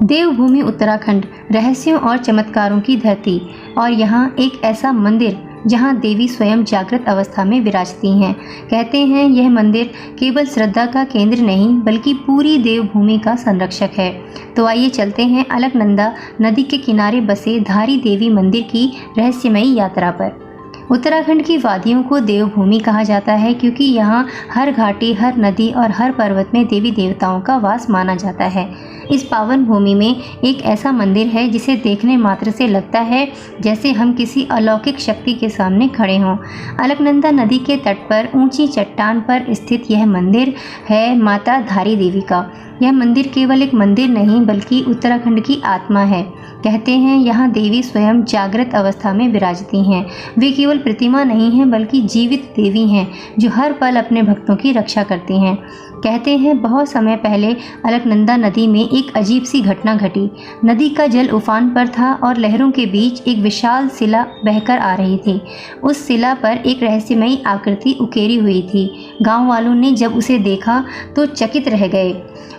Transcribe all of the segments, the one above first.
देवभूमि उत्तराखंड रहस्यों और चमत्कारों की धरती, और यहाँ एक ऐसा मंदिर जहाँ देवी स्वयं जागृत अवस्था में विराजती हैं। कहते हैं यह मंदिर केवल श्रद्धा का केंद्र नहीं बल्कि पूरी देवभूमि का संरक्षक है। तो आइए चलते हैं अलकनंदा नदी के किनारे बसे धारी देवी मंदिर की रहस्यमयी यात्रा पर। उत्तराखंड की वादियों को देवभूमि कहा जाता है क्योंकि यहाँ हर घाटी, हर नदी और हर पर्वत में देवी देवताओं का वास माना जाता है। इस पावन भूमि में एक ऐसा मंदिर है जिसे देखने मात्र से लगता है जैसे हम किसी अलौकिक शक्ति के सामने खड़े हों। अलकनंदा नदी के तट पर ऊंची चट्टान पर स्थित यह मंदिर है माता धारी देवी का। यह मंदिर केवल एक मंदिर नहीं बल्कि उत्तराखंड की आत्मा है। कहते हैं यहाँ देवी स्वयं जागृत अवस्था में विराजती हैं। वे केवल प्रतिमा नहीं हैं बल्कि जीवित देवी हैं जो हर पल अपने भक्तों की रक्षा करती हैं। कहते हैं बहुत समय पहले अलकनंदा नदी में एक अजीब सी घटना घटी। नदी का जल उफान पर था और लहरों के बीच एक विशाल शिला बहकर आ रही थी। उस शिला पर एक रहस्यमयी आकृति उकेरी हुई थी। गांव वालों ने जब उसे देखा तो चकित रह गए।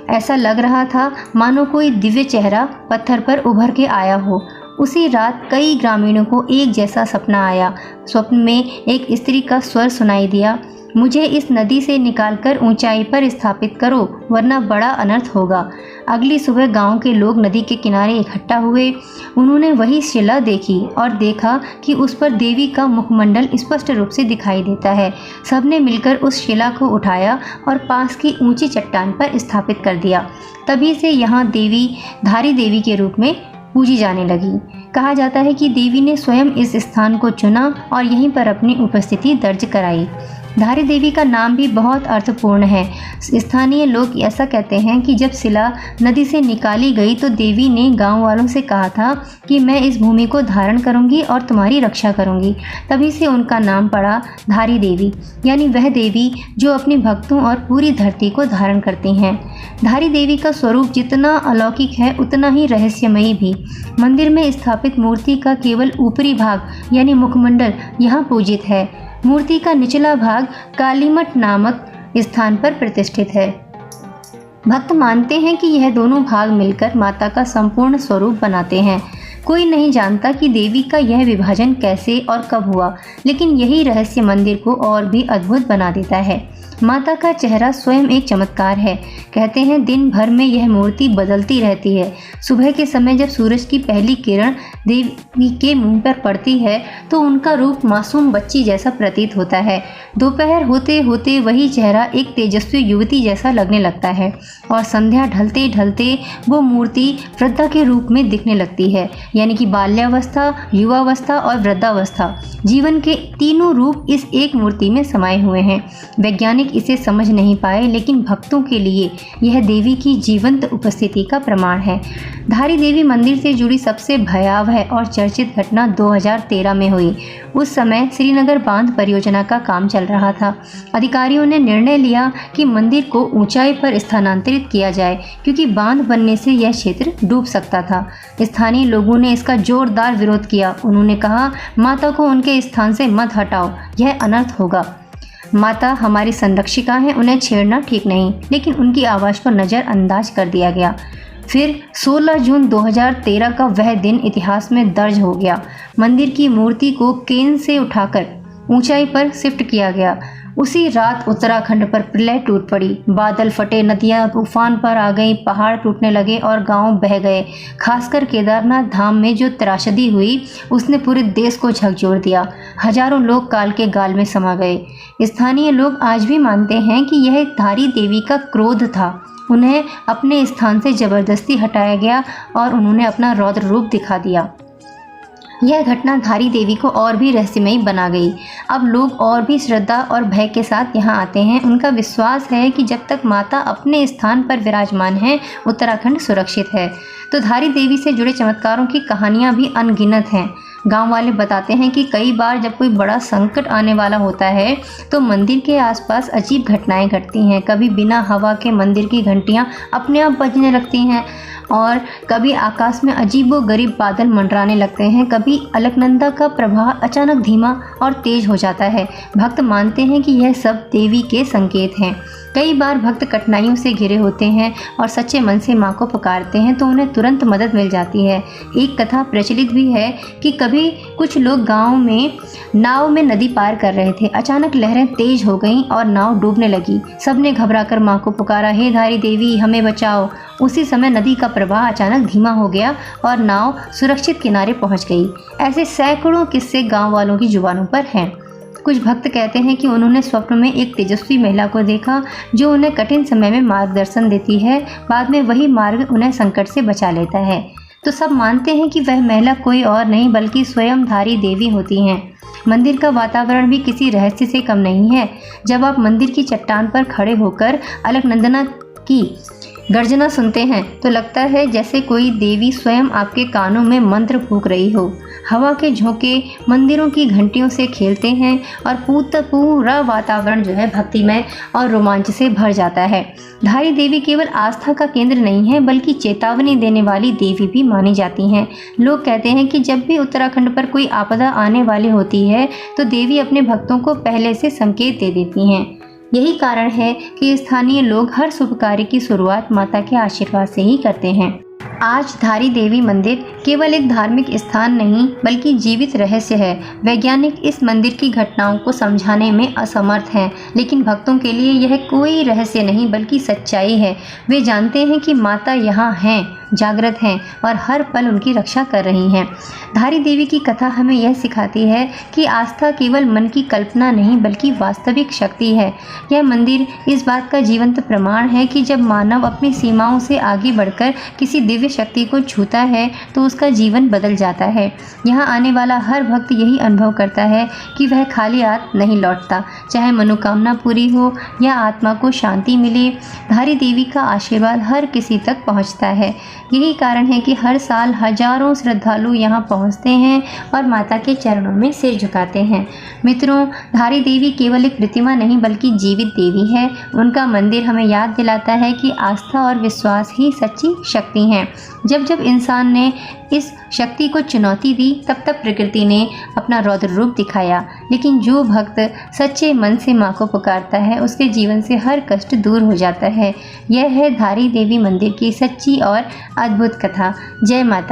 ऐसा लग रहा था मानो कोई दिव्य चेहरा पत्थर पर उभर के आया हो। उसी रात कई ग्रामीणों को एक जैसा सपना आया। स्वप्न में एक स्त्री का स्वर सुनाई दिया, मुझे इस नदी से निकालकर ऊंचाई पर स्थापित करो वरना बड़ा अनर्थ होगा। अगली सुबह गांव के लोग नदी के किनारे इकट्ठा हुए। उन्होंने वही शिला देखी और देखा कि उस पर देवी का मुखमंडल स्पष्ट रूप से दिखाई देता है। सबने मिलकर उस शिला को उठाया और पास की ऊंची चट्टान पर स्थापित कर दिया। तभी से यहाँ देवी धारी देवी के रूप में पूजी जाने लगी। कहा जाता है कि देवी ने स्वयं इस स्थान को चुना और यहीं पर अपनी उपस्थिति दर्ज कराई। धारी देवी का नाम भी बहुत अर्थपूर्ण है। स्थानीय लोग ऐसा कहते हैं कि जब शिला नदी से निकाली गई तो देवी ने गांव वालों से कहा था कि मैं इस भूमि को धारण करूंगी और तुम्हारी रक्षा करूंगी। तभी से उनका नाम पड़ा धारी देवी, यानी वह देवी जो अपने भक्तों और पूरी धरती को धारण करती हैं। धारी देवी का स्वरूप जितना अलौकिक है उतना ही रहस्यमयी भी। मंदिर में स्थापित मूर्ति का केवल ऊपरी भाग यानी मुखमंडल यहाँ पूजित है। मूर्ति का निचला भाग कालीमठ नामक स्थान पर प्रतिष्ठित है। भक्त मानते हैं कि यह दोनों भाग मिलकर माता का संपूर्ण स्वरूप बनाते हैं। कोई नहीं जानता कि देवी का यह विभाजन कैसे और कब हुआ, लेकिन यही रहस्य मंदिर को और भी अद्भुत बना देता है। माता का चेहरा स्वयं एक चमत्कार है। कहते हैं दिन भर में यह मूर्ति बदलती रहती है। सुबह के समय जब सूरज की पहली किरण देवी के मुंह पर पड़ती है तो उनका रूप मासूम बच्ची जैसा प्रतीत होता है। दोपहर होते होते वही चेहरा एक तेजस्वी युवती जैसा लगने लगता है और संध्या ढलते ढलते वो मूर्ति वृद्धा के रूप में दिखने लगती है, यानी कि बाल्यावस्था, युवावस्था और वृद्धावस्था, जीवन के तीनों रूप इस एक मूर्ति में समाये हुए हैं। वैज्ञानिक इसे समझ नहीं पाए, लेकिन भक्तों के लिए यह देवी की जीवंत उपस्थिति का प्रमाण है। धारी देवी मंदिर से जुड़ी सबसे भयावह और चर्चित घटना 2013 में हुई। उस समय श्रीनगर बांध परियोजना का काम चल रहा था। अधिकारियों ने निर्णय लिया कि मंदिर को ऊंचाई पर स्थानांतरित किया जाए क्योंकि बांध बनने से यह क्षेत्र डूब सकता था। स्थानीय लोगों ने इसका जोरदार विरोध किया। उन्होंने कहा, माता को उनके स्थान से मत हटाओ, यह अनर्थ होगा। माता हमारी संरक्षिका हैं, उन्हें छेड़ना ठीक नहीं। लेकिन उनकी आवाज़ को नज़रअंदाज कर दिया गया। फिर 16 जून 2013 का वह दिन इतिहास में दर्ज हो गया। मंदिर की मूर्ति को केन से उठाकर ऊंचाई पर शिफ्ट किया गया। उसी रात उत्तराखंड पर प्रलय टूट पड़ी। बादल फटे, नदियां उफान पर आ गईं, पहाड़ टूटने लगे और गांव बह गए। खासकर केदारनाथ धाम में जो त्रासदी हुई उसने पूरे देश को झकझोर दिया। हजारों लोग काल के गाल में समा गए। स्थानीय लोग आज भी मानते हैं कि यह धारी देवी का क्रोध था। उन्हें अपने स्थान से जबरदस्ती हटाया गया और उन्होंने अपना रौद्र रूप दिखा दिया। यह घटना धारी देवी को और भी रहस्यमयी बना गई। अब लोग और भी श्रद्धा और भय के साथ यहाँ आते हैं। उनका विश्वास है कि जब तक माता अपने स्थान पर विराजमान है, उत्तराखंड सुरक्षित है। तो धारी देवी से जुड़े चमत्कारों की कहानियाँ भी अनगिनत हैं। गांव वाले बताते हैं कि कई बार जब कोई बड़ा संकट आने वाला होता है तो मंदिर के आसपास अजीब घटनाएं घटती हैं। कभी बिना हवा के मंदिर की घंटियां अपने आप बजने लगती हैं और कभी आकाश में अजीबोगरीब बादल मंडराने लगते हैं। कभी अलकनंदा का प्रवाह अचानक धीमा और तेज हो जाता है। भक्त मानते हैं कि यह सब देवी के संकेत हैं। कई बार भक्त कठिनाइयों से घिरे होते हैं और सच्चे मन से माँ को पुकारते हैं तो उन्हें तुरंत मदद मिल जाती है। एक कथा प्रचलित भी है कि कभी कुछ लोग गांव में नाव में नदी पार कर रहे थे। अचानक लहरें तेज हो गईं और नाव डूबने लगी। सबने घबराकर माँ को पुकारा, हे धारी देवी हमें बचाओ। उसी समय नदी का प्रवाह अचानक धीमा हो गया और नाव सुरक्षित किनारे पहुंच गई। ऐसे सैकड़ों किस्से गांव वालों की जुबानों पर हैं। कुछ भक्त कहते हैं कि उन्होंने स्वप्न में एक तेजस्वी महिला को देखा जो उन्हें कठिन समय में मार्गदर्शन देती है। बाद में वही मार्ग उन्हें संकट से बचा लेता है। तो सब मानते हैं कि वह महिला कोई और नहीं बल्कि स्वयं धारी देवी होती हैं। मंदिर का वातावरण भी किसी रहस्य से कम नहीं है। जब आप मंदिर की चट्टान पर खड़े होकर अलकनंदना की गर्जना सुनते हैं तो लगता है जैसे कोई देवी स्वयं आपके कानों में मंत्र फूंक रही हो। हवा के झोंके मंदिरों की घंटियों से खेलते हैं और पूरा वातावरण जो है भक्तिमय और रोमांच से भर जाता है। धारी देवी केवल आस्था का केंद्र नहीं है बल्कि चेतावनी देने वाली देवी भी मानी जाती हैं। लोग कहते हैं कि जब भी उत्तराखंड पर कोई आपदा आने वाली होती है तो देवी अपने भक्तों को पहले से संकेत दे देती हैं। यही कारण है कि स्थानीय लोग हर शुभ कार्य की शुरुआत माता के आशीर्वाद से ही करते हैं। आज धारी देवी मंदिर केवल एक धार्मिक स्थान नहीं बल्कि जीवित रहस्य है। वैज्ञानिक इस मंदिर की घटनाओं को समझाने में असमर्थ हैं, लेकिन भक्तों के लिए यह कोई रहस्य नहीं बल्कि सच्चाई है। वे जानते हैं कि माता यहाँ हैं, जागृत हैं और हर पल उनकी रक्षा कर रही हैं। धारी देवी की कथा हमें यह सिखाती है कि आस्था केवल मन की कल्पना नहीं बल्कि वास्तविक शक्ति है। यह मंदिर इस बात का जीवंत प्रमाण है कि जब मानव अपनी सीमाओं से आगे बढ़कर किसी दिव्य शक्ति को छूता है तो उसका जीवन बदल जाता है। यहाँ आने वाला हर भक्त यही अनुभव करता है कि वह खाली हाथ नहीं लौटता। चाहे मनोकामना पूरी हो या आत्मा को शांति मिले, धारी देवी का आशीर्वाद हर किसी तक पहुँचता है। यही कारण है कि हर साल हजारों श्रद्धालु यहाँ पहुँचते हैं और माता के चरणों में सिर झुकाते हैं। मित्रों, धारी देवी केवल एक प्रतिमा नहीं बल्कि जीवित देवी है। उनका मंदिर हमें याद दिलाता है कि आस्था और विश्वास ही सच्ची शक्ति हैं। जब जब इंसान ने इस शक्ति को चुनौती दी तब तब प्रकृति ने अपना रौद्र रूप दिखाया। लेकिन जो भक्त सच्चे मन से माँ को पुकारता है उसके जीवन से हर कष्ट दूर हो जाता है। यह है धारी देवी मंदिर की सच्ची और अद्भुत कथा। जय माता।